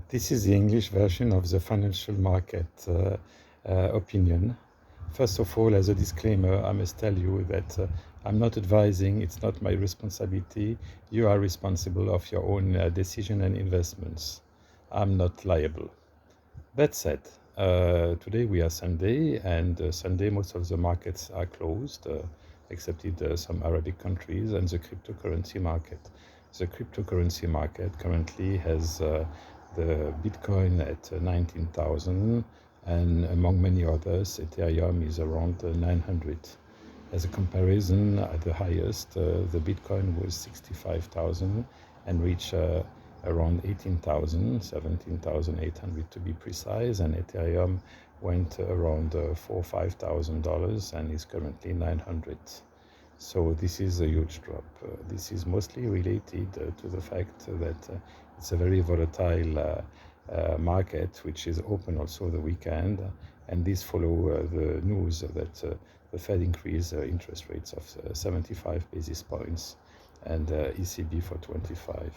This is the English version of the financial market opinion. First of all, as a disclaimer, I must tell you that I'm not advising, it's not my responsibility. You are responsible of your own decision and investments. I'm not liable. That said, today we are Sunday, and Sunday most of the markets are closed, except in some Arabic countries, and the cryptocurrency market. The cryptocurrency market currently has the Bitcoin at 19,000, and among many others, Ethereum is around 900. As a comparison, at the highest, the Bitcoin was 65,000 and reached around 18,000, 17,800 to be precise, and Ethereum went around $4,000 or $5,000 and is currently 900. So this is a huge drop. This is mostly related to the fact that it's a very volatile market, which is open also the weekend, and this follow the news that the Fed increased interest rates of 75 basis points and ECB for 25.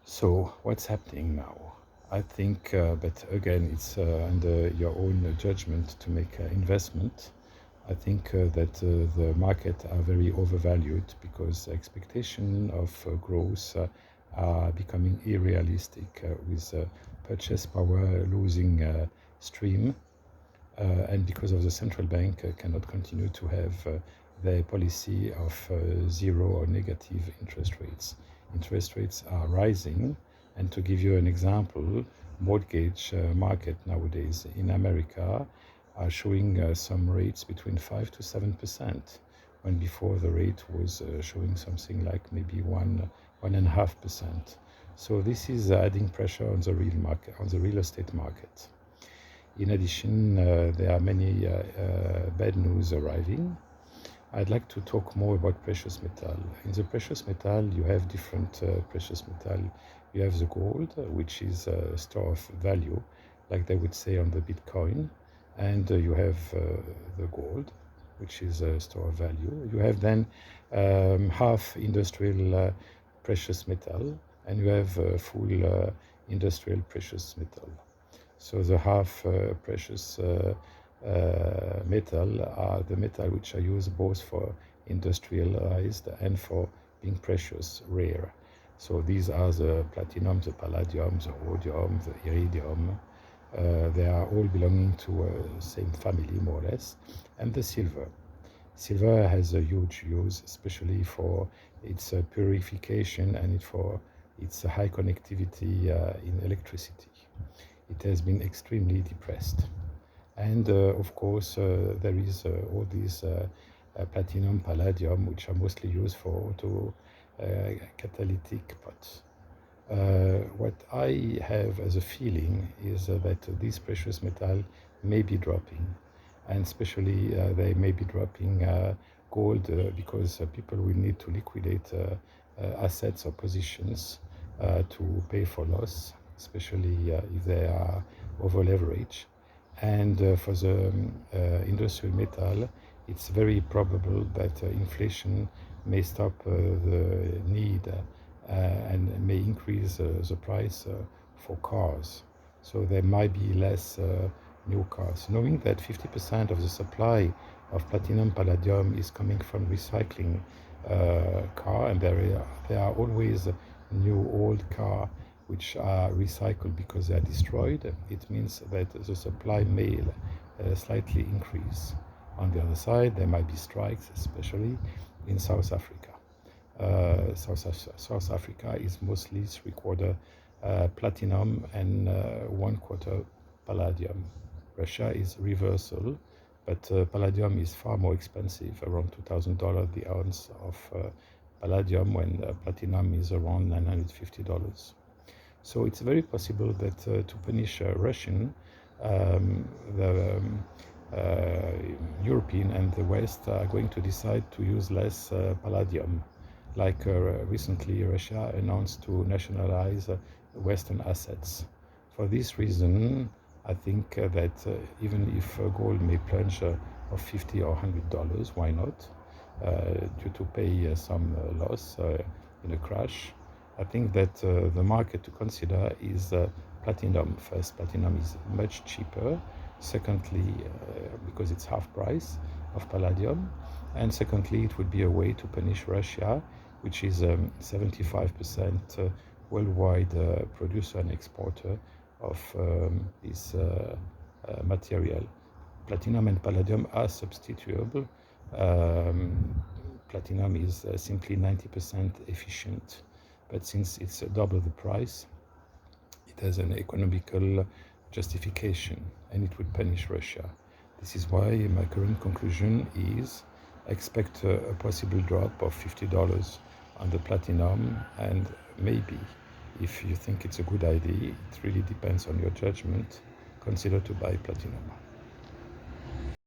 So what's happening now? I think, but again, it's under your own judgment to make an investment. I think that the market are very overvalued because expectation of growth are becoming unrealistic with purchase power losing stream, and because of the central bank cannot continue to have their policy of zero or negative interest rates. Interest rates are rising, and to give you an example, mortgage market nowadays in America are showing some rates between 5 to 7%, when before the rate was showing something like maybe 1.5%. So this is adding pressure on the real market, on the real estate market. In addition, there are many bad news arriving. I'd like to talk more about precious metal. In the precious metal, you have different precious metal. You have the gold, which is a store of value, like they would say on the Bitcoin, and you have the gold, which is a store of value. You have then half industrial precious metal, and you have full industrial precious metal. So the half precious metal are the metal which are used both for industrialized and for being precious, rare. So these are the platinum, the palladium, the rhodium, the iridium. They are all belonging to the same family, more or less. And the silver. Silver has a huge use, especially for its purification and for its high connectivity in electricity. It has been extremely depressed. And of course, there is all these platinum, palladium, which are mostly used for auto catalytic pots. What I have as a feeling is that these precious metal may be dropping, and especially they may be dropping gold because people will need to liquidate assets or positions to pay for loss, especially if they are over leverage. And for the industrial metal, it's very probable that inflation may stop the need and may increase the price for cars. So there might be less new cars. Knowing that 50% of the supply of platinum palladium is coming from recycling car, and there are always new old car which are recycled because they are destroyed, it means that the supply may slightly increase. On the other side, there might be strikes, especially in South Africa. South Africa is mostly 3/4 platinum and 1/4 palladium. Russia is reversal, but palladium is far more expensive, around $2,000 the ounce of palladium, when platinum is around $950. So it's very possible that to punish Russian, the European and the West are going to decide to use less palladium. Like recently Russia announced to nationalize Western assets. For this reason, I think that even if gold may plunge of $50 or $100, why not? Due to pay some loss in a crash. I think that the market to consider is platinum. First, platinum is much cheaper. Secondly, because it's half price of palladium. And secondly, it would be a way to punish Russia, which is 75% worldwide producer and exporter of this material. Platinum and palladium are substitutable. Platinum is simply 90% efficient, but since it's double the price, it has an economical justification and it would punish Russia. This is why my current conclusion is expect a possible drop of $50 on the platinum, and maybe if you think it's a good idea, it really depends on your judgment, consider to buy platinum.